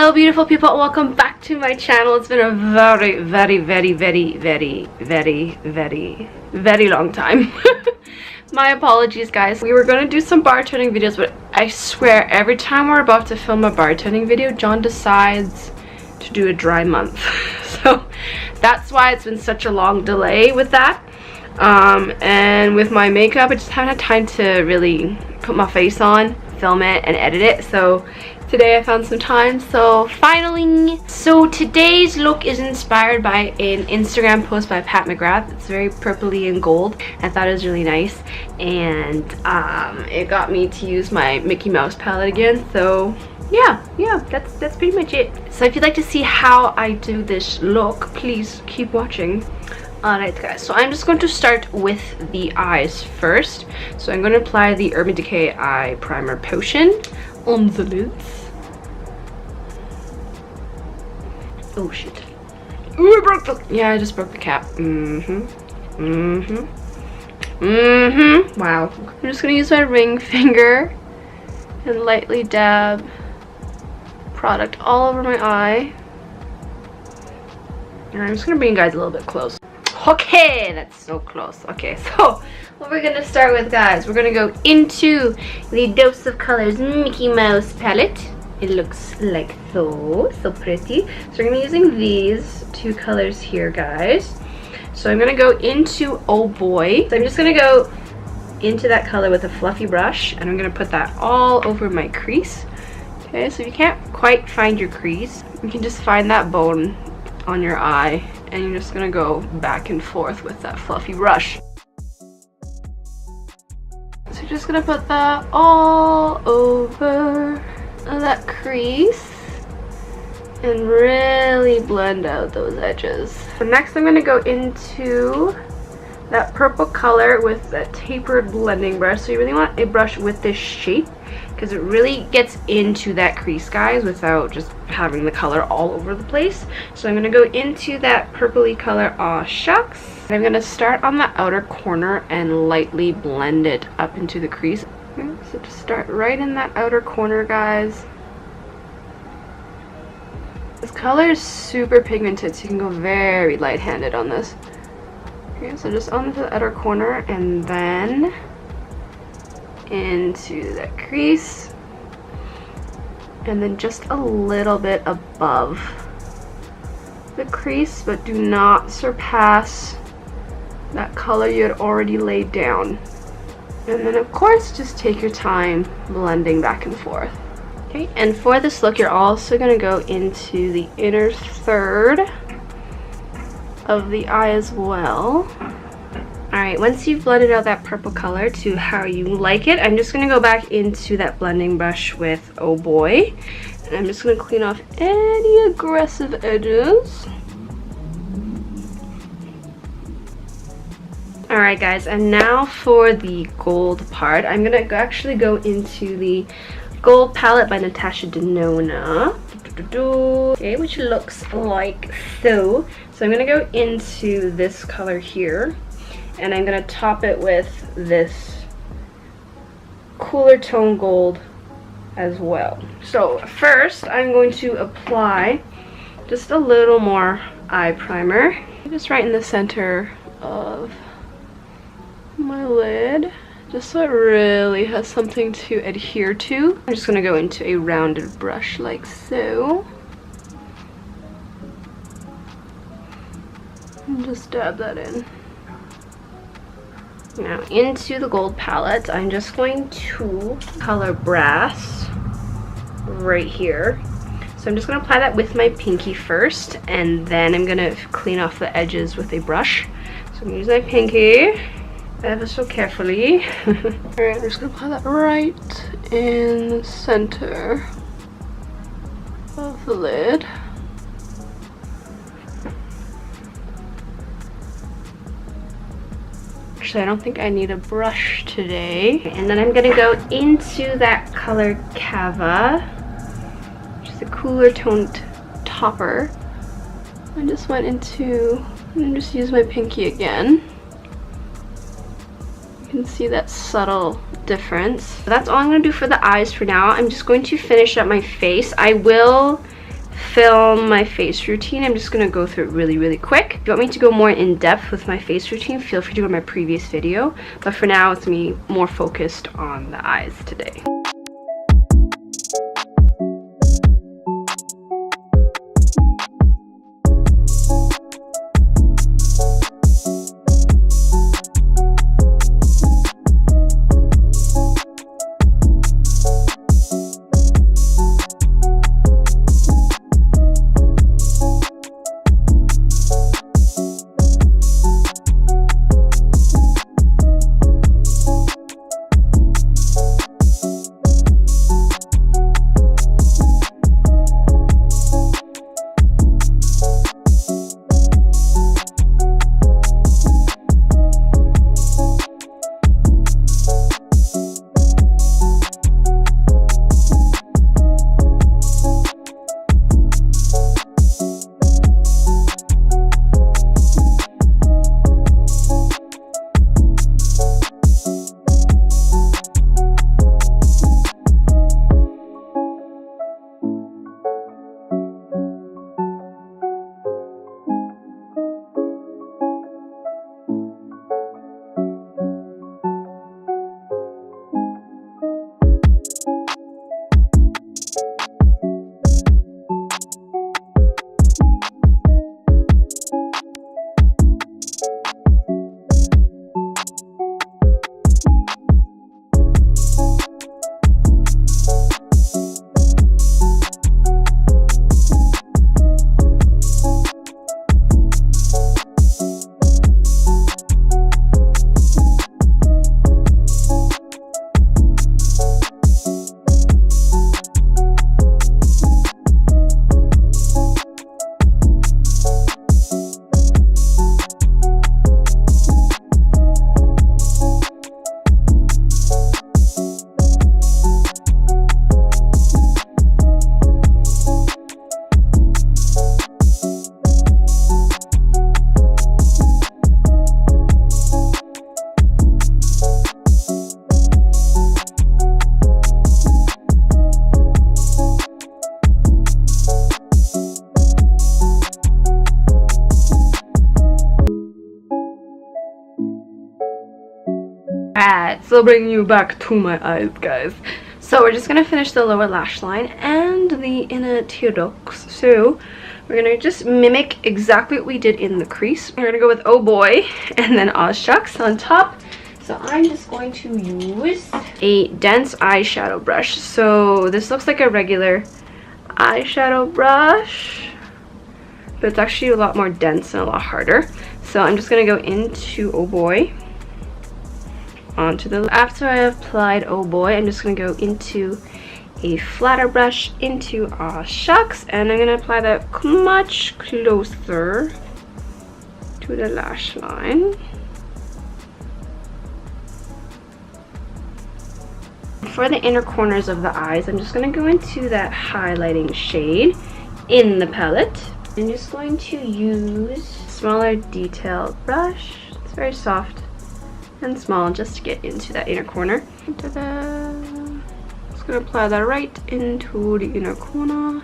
Hello beautiful people, and welcome back to my channel. It's been a very long time. My apologies guys. We were going to do some bartending videos, but I swear every time we're about to film a bartending video, John decides to do a dry month. So that's why it's been such a long delay with that. And with my makeup, I just haven't had time to really put my face on, film it, and edit it. So today I found some time, so finally. So today's look is inspired by an Instagram post by Pat McGrath. It's very purpley and gold. I thought it was really nice, and it got me to use my Mickey Mouse palette again. So yeah, that's pretty much it. So if you'd like to see how I do this look, please keep watching. Alright guys, so I'm just going to start with the eyes first. So I'm going to apply the Urban Decay Eye Primer Potion on the lids. Oh shit. Ooh, I broke the... Yeah, I just broke the cap. Wow. I'm just going to use my ring finger and lightly dab product all over my eye. And I'm just going to bring you guys a little bit close. Okay, that's so close. Okay, so what we're gonna start with, guys, we're gonna go into the Dose of Colors Mickey Mouse palette. It looks like so pretty. So we're gonna be using these two colors here, guys. So I'm gonna go into Oh Boy. So I'm just gonna go into that color with a fluffy brush, and I'm gonna put that all over my crease. Okay, so if you can't quite find your crease, you can just find that bone on your eye, and you're just gonna go back and forth with that fluffy brush. So you're just gonna put that all over that crease and really blend out those edges. So next I'm gonna go into that purple color with that tapered blending brush. So you really want a brush with this shape, because it really gets into that crease, guys, without just having the color all over the place. So I'm going to go into that purpley color, Aw Shucks. I'm going to start on the outer corner and lightly blend it up into the crease. Okay, so just start right in that outer corner, guys. This color is super pigmented, so you can go very light-handed on this. Okay, so just onto the outer corner and then into that crease, and then just a little bit above the crease, but do not surpass that color you had already laid down. And then of course just take your time blending back and forth. Okay, and for this look you're also going to go into the inner third of the eye as well. Alright, once you've blended out that purple color to how you like it, I'm just going to go back into that blending brush with Oh Boy. And I'm just going to clean off any aggressive edges. Alright guys, and now for the gold part. I'm going to actually go into the Gold Palette by Natasha Denona. Okay, which looks like so. So I'm going to go into this color here, and I'm going to top it with this cooler tone gold as well. So first I'm going to apply just a little more eye primer, just right in the center of my lid, just so it really has something to adhere to. I'm just going to go into a rounded brush like so, and just dab that in. Now into the gold palette, I'm just going to color Brass right here. So I'm just going to apply that with my pinky first, and then I'm going to clean off the edges with a brush. So I'm going to use my pinky ever so carefully. Alright, I'm just going to apply that right in the center of the lid. Actually, I don't think I need a brush today. And then I'm gonna go into that color Cava, which is a cooler toned topper. I just went into, and just use my pinky again. You can see that subtle difference. That's all I'm going to do for the eyes for now. I'm just going to finish up my face. I will film my face routine. I'm just gonna go through it really quick. If you want me to go more in depth with my face routine, feel free to go to my previous video, but for now it's me more focused on the eyes today. So bringing you back to my eyes, guys. So we're just gonna finish the lower lash line and the inner tear ducts. So we're gonna just mimic exactly what we did in the crease. We're gonna go with Oh Boy and then Aw Shucks on top. So I'm just going to use a dense eyeshadow brush. So this looks like a regular eyeshadow brush, but it's actually a lot more dense and a lot harder. So I'm just gonna go into Oh Boy. After I have applied Oh Boy, I'm just going to go into a flatter brush into Aw Shucks, and I'm going to apply that much closer to the lash line. For the inner corners of the eyes, I'm just going to go into that highlighting shade in the palette. I'm just going to use a smaller detailed brush. It's very soft and small just to get into that inner corner. Ta-da! Just gonna apply that right into the inner corner.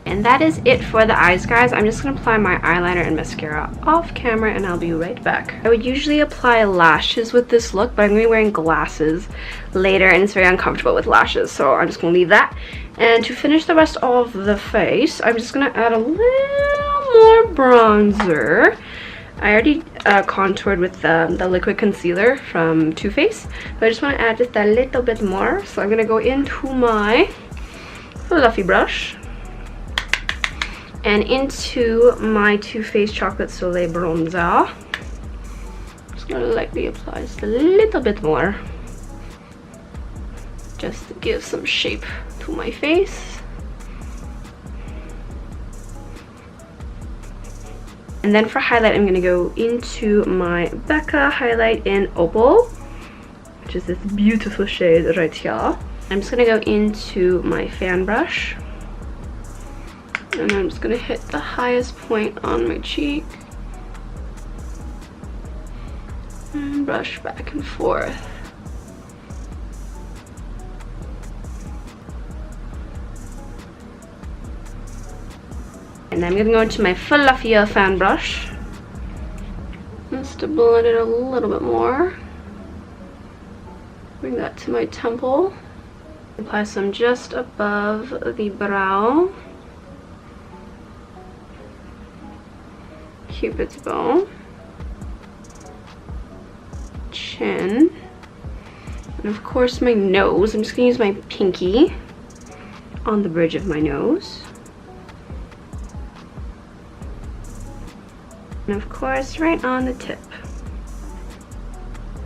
And that is it for the eyes, guys. I'm just gonna apply my eyeliner and mascara off camera and I'll be right back. I would usually apply lashes with this look, but I'm gonna be wearing glasses later and it's very uncomfortable with lashes, so I'm just gonna leave that. And to finish the rest of the face, I'm just gonna add a little more bronzer. I already contoured with the liquid concealer from Too Faced, but I just want to add just a little bit more. So I'm going to go into my fluffy brush and into my Too Faced Chocolate Soleil bronzer. Just going to lightly apply just a little bit more, just to give some shape to my face. And then for highlight, I'm going to go into my Becca highlight in Opal, which is this beautiful shade right here. I'm just going to go into my fan brush, and I'm just going to hit the highest point on my cheek and brush back and forth. And I'm gonna go into my Fluffier fan brush just to blend it a little bit more. Bring that to my temple. Apply some just above the brow. Cupid's bow. Chin. And of course my nose. I'm just gonna use my pinky on the bridge of my nose. And of course right on the tip.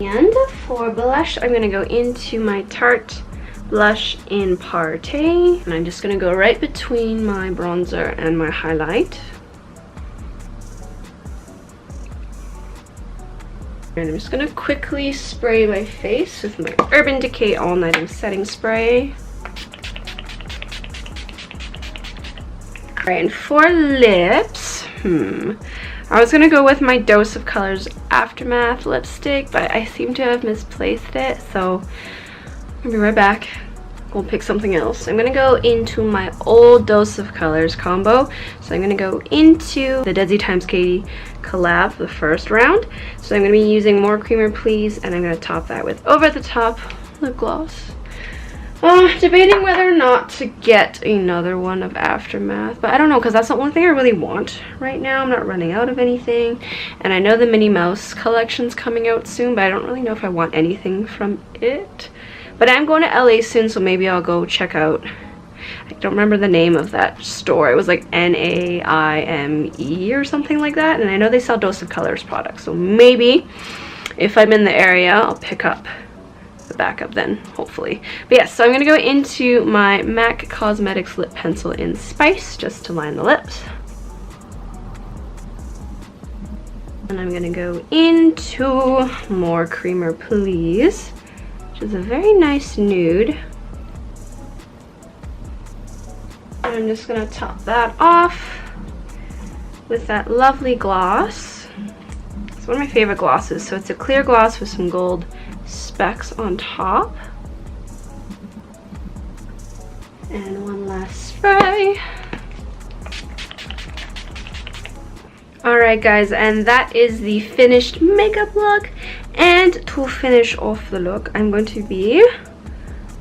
And for blush, I'm gonna go into my Tarte blush in Party, and I'm just gonna go right between my bronzer and my highlight. And I'm just gonna quickly spray my face with my Urban Decay All Nighting Setting Spray. Right, and for lips, I was gonna go with my Dose of Colors Aftermath lipstick, but I seem to have misplaced it, so I'll be right back. We'll pick something else. I'm gonna go into my old Dose of Colors combo. So I'm gonna go into the Desi x Katy collab, the first round. So I'm gonna be using More Creamer Please, and I'm gonna top that with Over the Top lip gloss. Debating whether or not to get another one of Aftermath, but I don't know, because that's the only thing I really want right now. I'm not running out of anything, and I know the Minnie Mouse collection's coming out soon, but I don't really know if I want anything from it. But I'm going to LA soon, so maybe I'll go check out, I don't remember the name of that store. It was like Naime or something like that, and I know they sell Dose of Colors products, so maybe if I'm in the area I'll pick up the backup then, hopefully. But yes, so I'm gonna go into my MAC Cosmetics lip pencil in Spice just to line the lips, and I'm gonna go into More Creamer Please, which is a very nice nude. And I'm just gonna top that off with that lovely gloss. It's one of my favorite glosses. So it's a clear gloss with some gold specks on top. And one last spray. Alright guys, and that is the finished makeup look. And to finish off the look, I'm going to be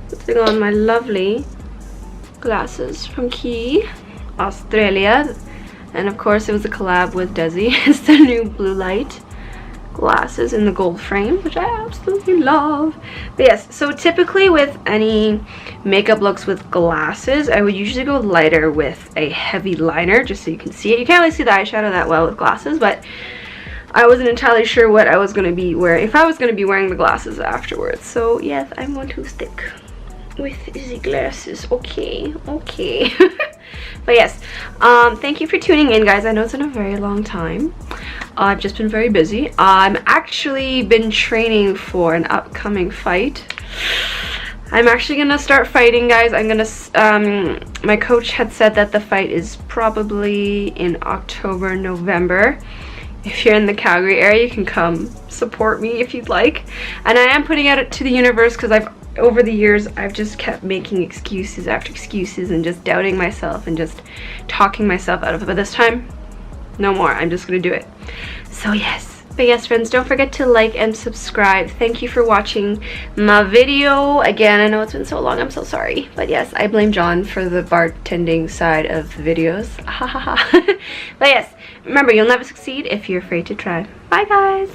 putting on my lovely glasses from Quay, Australia. And of course it was a collab with Desi. It's the new blue light glasses in the gold frame, which I absolutely love. But yes, so typically with any makeup looks with glasses, I would usually go lighter with a heavy liner just so you can see it. You can't really see the eyeshadow that well with glasses, but I wasn't entirely sure what I was going to be wearing, if I was going to be wearing the glasses afterwards. So yes, I'm going to stick with the glasses. Okay. But yes, thank you for tuning in, guys. I know it's been a very long time. I've just been very busy. I'm actually been training for an upcoming fight. I'm actually gonna start fighting, guys. I'm gonna my coach had said that the fight is probably in October, November. If you're in the Calgary area, you can come support me if you'd like. And I am putting it to the universe because over the years, I've just kept making excuses after excuses and just doubting myself and just talking myself out of it. But this time, no more. I'm just gonna do it. So yes. But yes, friends, don't forget to like and subscribe. Thank you for watching my video. Again, I know it's been so long. I'm so sorry. But yes, I blame John for the bartending side of the videos. Ha ha ha. But yes, remember, you'll never succeed if you're afraid to try. Bye, guys.